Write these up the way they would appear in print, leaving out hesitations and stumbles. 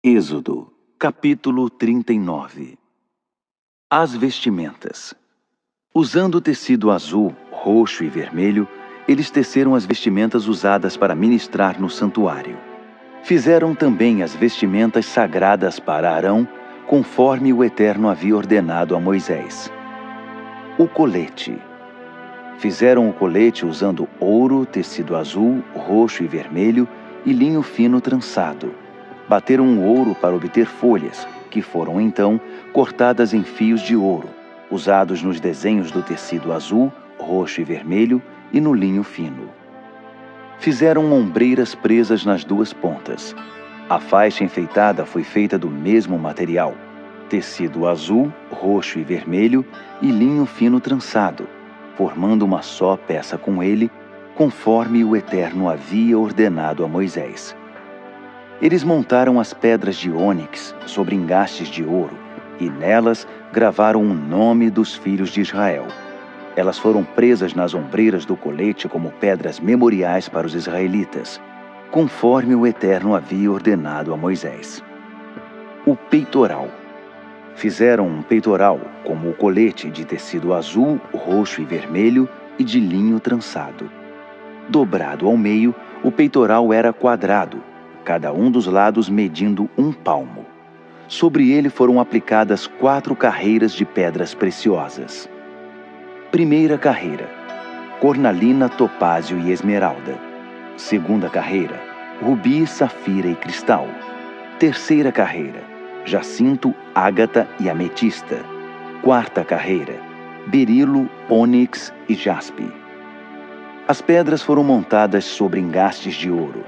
Êxodo, capítulo 39. As vestimentas. Usando tecido azul, roxo e vermelho, eles teceram as vestimentas usadas para ministrar no santuário. Fizeram também as vestimentas sagradas para Arão, conforme o Eterno havia ordenado a Moisés. O colete. Fizeram o colete usando ouro, tecido azul, roxo e vermelho e linho fino trançado. Bateram o ouro para obter folhas, que foram então cortadas em fios de ouro, usados nos desenhos do tecido azul, roxo e vermelho e no linho fino. Fizeram ombreiras presas nas duas pontas. A faixa enfeitada foi feita do mesmo material, tecido azul, roxo e vermelho e linho fino trançado, formando uma só peça com ele, conforme o Eterno havia ordenado a Moisés. Eles montaram as pedras de ônix sobre engastes de ouro, e nelas gravaram o nome dos filhos de Israel. Elas foram presas nas ombreiras do colete como pedras memoriais para os israelitas, conforme o Eterno havia ordenado a Moisés. O peitoral. Fizeram um peitoral como o colete de tecido azul, roxo e vermelho e de linho trançado. Dobrado ao meio, o peitoral era quadrado, cada um dos lados medindo 1 palmo. Sobre ele foram aplicadas 4 carreiras de pedras preciosas. Primeira carreira: cornalina, topázio e esmeralda. Segunda carreira: rubi, safira e cristal. Terceira carreira: jacinto, ágata e ametista. Quarta carreira: berilo, ônix e jaspe. As pedras foram montadas sobre engastes de ouro.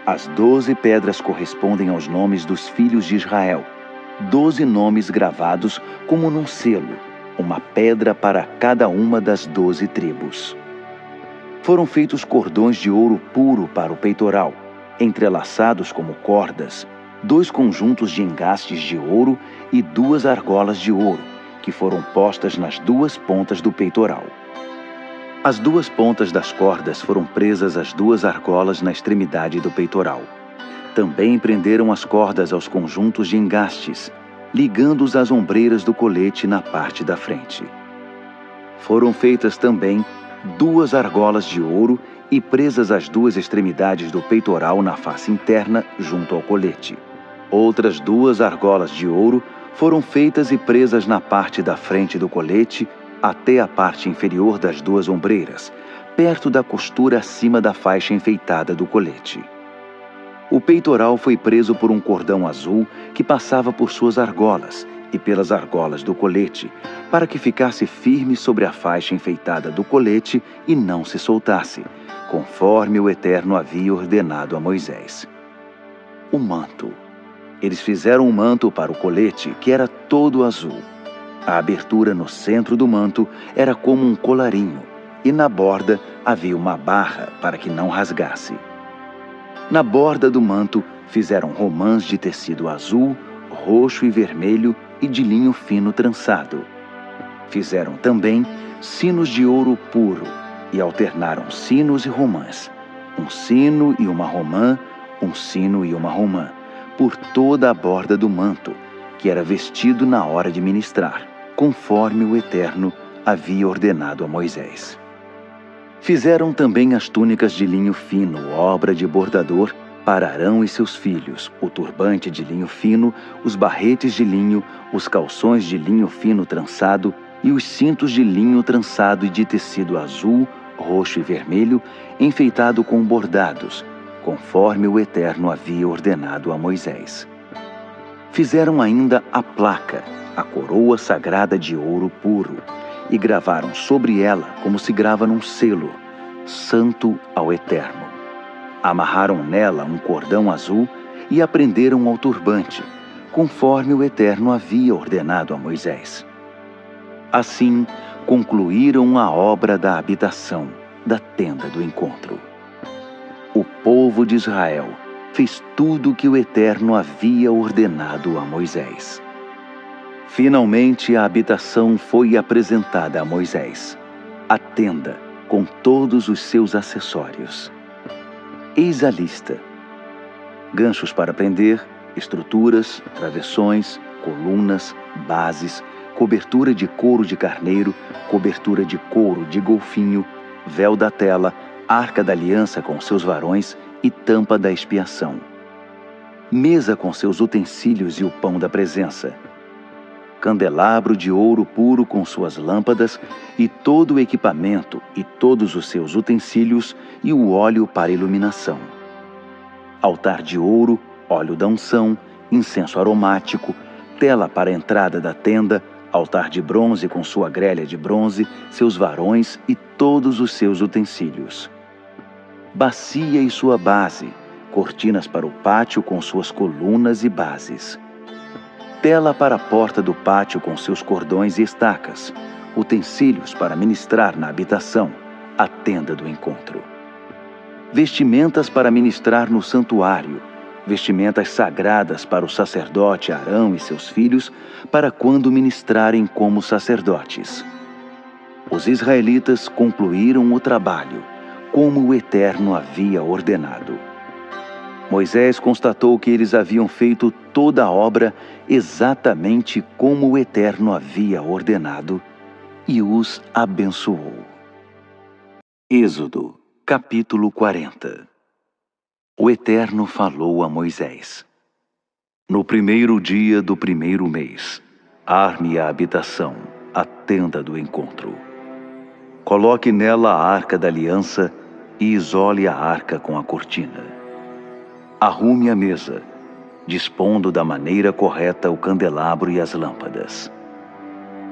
As 12 pedras correspondem aos nomes dos filhos de Israel, 12 nomes gravados como num selo, uma pedra para cada uma das 12 tribos. Foram feitos cordões de ouro puro para o peitoral, entrelaçados como cordas, 2 conjuntos de engastes de ouro e 2 argolas de ouro, que foram postas nas 2 pontas do peitoral. As 2 pontas das cordas foram presas às 2 argolas na extremidade do peitoral. Também prenderam as cordas aos conjuntos de engastes, ligando-os às ombreiras do colete na parte da frente. Foram feitas também 2 argolas de ouro e presas às 2 extremidades do peitoral na face interna, junto ao colete. Outras 2 argolas de ouro foram feitas e presas na parte da frente do colete, até a parte inferior das 2 ombreiras, perto da costura acima da faixa enfeitada do colete. O peitoral foi preso por um cordão azul que passava por suas argolas e pelas argolas do colete, para que ficasse firme sobre a faixa enfeitada do colete e não se soltasse, conforme o Eterno havia ordenado a Moisés. O manto. Eles fizeram um manto para o colete que era todo azul. A abertura no centro do manto era como um colarinho, e na borda havia uma barra para que não rasgasse. Na borda do manto fizeram romãs de tecido azul, roxo e vermelho e de linho fino trançado. Fizeram também sinos de ouro puro e alternaram sinos e romãs, um sino e uma romã, um sino e uma romã, por toda a borda do manto, que era vestido na hora de ministrar, conforme o Eterno havia ordenado a Moisés. Fizeram também as túnicas de linho fino, obra de bordador, para Arão e seus filhos, o turbante de linho fino, os barretes de linho, os calções de linho fino trançado e os cintos de linho trançado e de tecido azul, roxo e vermelho, enfeitado com bordados, conforme o Eterno havia ordenado a Moisés. Fizeram ainda a placa, a coroa sagrada de ouro puro, e gravaram sobre ela como se grava num selo, Santo ao Eterno. Amarraram nela um cordão azul e a prenderam ao turbante, conforme o Eterno havia ordenado a Moisés. Assim, concluíram a obra da habitação, da tenda do encontro. O povo de Israel fez tudo o que o Eterno havia ordenado a Moisés. Finalmente a habitação foi apresentada a Moisés, a tenda com todos os seus acessórios. Eis a lista: ganchos para prender, estruturas, travessões, colunas, bases, cobertura de couro de carneiro, cobertura de couro de golfinho, véu da tela, arca da aliança com seus varões e tampa da expiação. Mesa com seus utensílios e o pão da presença. Candelabro de ouro puro com suas lâmpadas e todo o equipamento e todos os seus utensílios e o óleo para iluminação. Altar de ouro, óleo da unção, incenso aromático, tela para a entrada da tenda, altar de bronze com sua grelha de bronze, seus varões e todos os seus utensílios. Bacia e sua base, cortinas para o pátio com suas colunas e bases. Tela para a porta do pátio com seus cordões e estacas, utensílios para ministrar na habitação, a tenda do encontro. Vestimentas para ministrar no santuário, vestimentas sagradas para o sacerdote Arão e seus filhos, para quando ministrarem como sacerdotes. Os israelitas concluíram o trabalho, como o Eterno havia ordenado. Moisés constatou que eles haviam feito toda a obra exatamente como o Eterno havia ordenado e os abençoou. Êxodo, capítulo 40. O Eterno falou a Moisés: No primeiro dia do primeiro mês, arme a habitação, a tenda do encontro. Coloque nela a arca da aliança e isole a arca com a cortina. Arrume a mesa, dispondo da maneira correta o candelabro e as lâmpadas.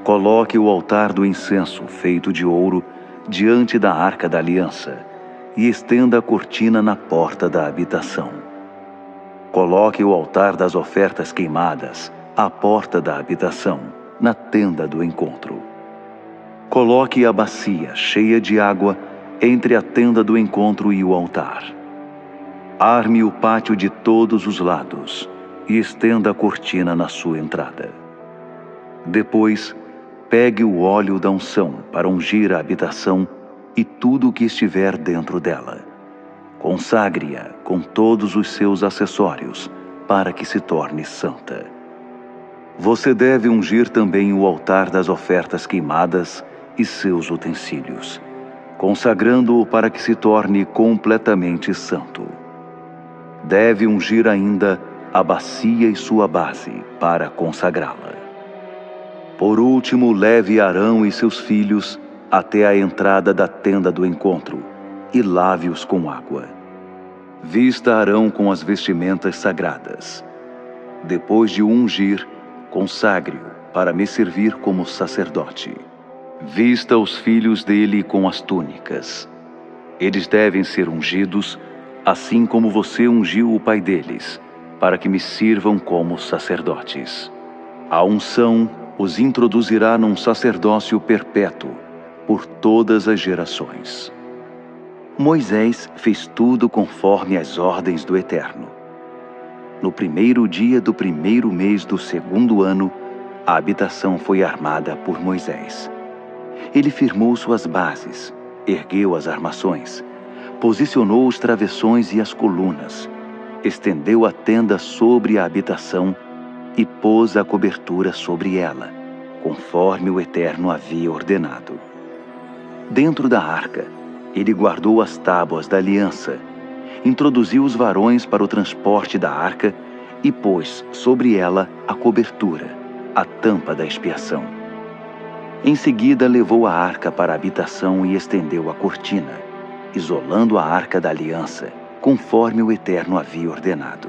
Coloque o altar do incenso feito de ouro diante da arca da aliança e estenda a cortina na porta da habitação. Coloque o altar das ofertas queimadas à porta da habitação, na tenda do encontro. Coloque a bacia cheia de água entre a tenda do encontro e o altar. Arme o pátio de todos os lados e estenda a cortina na sua entrada. Depois, pegue o óleo da unção para ungir a habitação e tudo o que estiver dentro dela. Consagre-a com todos os seus acessórios, para que se torne santa. Você deve ungir também o altar das ofertas queimadas e seus utensílios, consagrando-o para que se torne completamente santo. Deve ungir ainda a bacia e sua base, para consagrá-la. Por último, leve Arão e seus filhos até a entrada da tenda do encontro e lave-os com água. Vista Arão com as vestimentas sagradas. Depois de o ungir, consagre-o para me servir como sacerdote. Vista os filhos dele com as túnicas. Eles devem ser ungidos, assim como você ungiu o pai deles, para que me sirvam como sacerdotes. A unção os introduzirá num sacerdócio perpétuo, por todas as gerações. Moisés fez tudo conforme as ordens do Eterno. No primeiro dia do primeiro mês do segundo ano, a habitação foi armada por Moisés. Ele firmou suas bases, ergueu as armações, posicionou os travessões e as colunas, estendeu a tenda sobre a habitação e pôs a cobertura sobre ela, conforme o Eterno havia ordenado. Dentro da arca, ele guardou as tábuas da aliança, introduziu os varões para o transporte da arca e pôs sobre ela a cobertura, a tampa da expiação. Em seguida, levou a arca para a habitação e estendeu a cortina, isolando a arca da aliança, conforme o Eterno havia ordenado.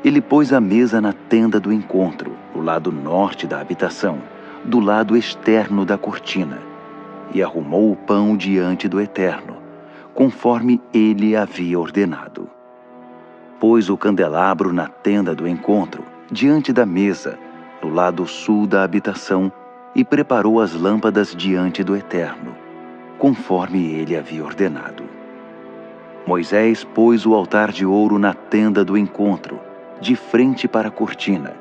Ele pôs a mesa na tenda do encontro, do lado norte da habitação, do lado externo da cortina, e arrumou o pão diante do Eterno, conforme ele havia ordenado. Pôs o candelabro na tenda do encontro, diante da mesa, do lado sul da habitação, e preparou as lâmpadas diante do Eterno, conforme ele havia ordenado. Moisés pôs o altar de ouro na tenda do encontro, de frente para a cortina,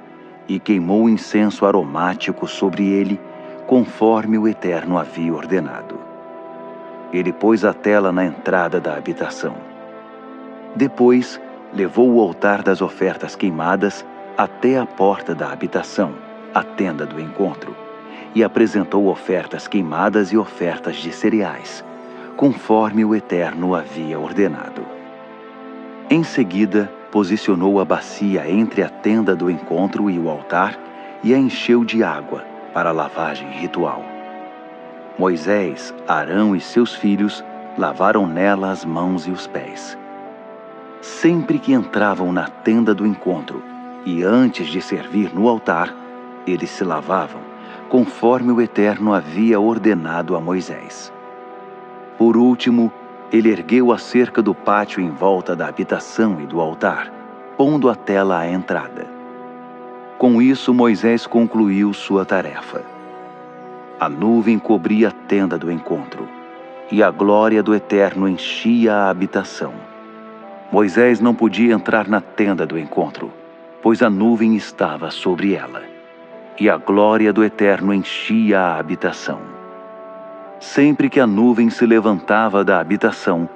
e queimou incenso aromático sobre ele, conforme o Eterno havia ordenado. Ele pôs a tela na entrada da habitação. Depois, levou o altar das ofertas queimadas até a porta da habitação, a tenda do encontro, e apresentou ofertas queimadas e ofertas de cereais, conforme o Eterno havia ordenado. Em seguida, posicionou a bacia entre a tenda do encontro e o altar e a encheu de água para a lavagem ritual. Moisés, Arão e seus filhos lavaram nela as mãos e os pés. Sempre que entravam na tenda do encontro e antes de servir no altar, eles se lavavam, conforme o Eterno havia ordenado a Moisés. Por último, ele ergueu a cerca do pátio em volta da habitação e do altar, pondo a tela à entrada. Com isso, Moisés concluiu sua tarefa. A nuvem cobria a tenda do encontro, e a glória do Eterno enchia a habitação. Moisés não podia entrar na tenda do encontro, pois a nuvem estava sobre ela, e a glória do Eterno enchia a habitação. Sempre que a nuvem se levantava da habitação,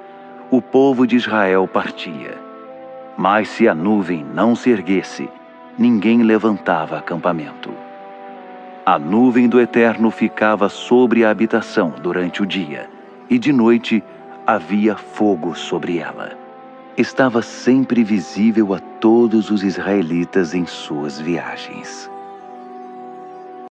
o povo de Israel partia. Mas se a nuvem não se erguesse, ninguém levantava acampamento. A nuvem do Eterno ficava sobre a habitação durante o dia, e de noite havia fogo sobre ela. Estava sempre visível a todos os israelitas em suas viagens.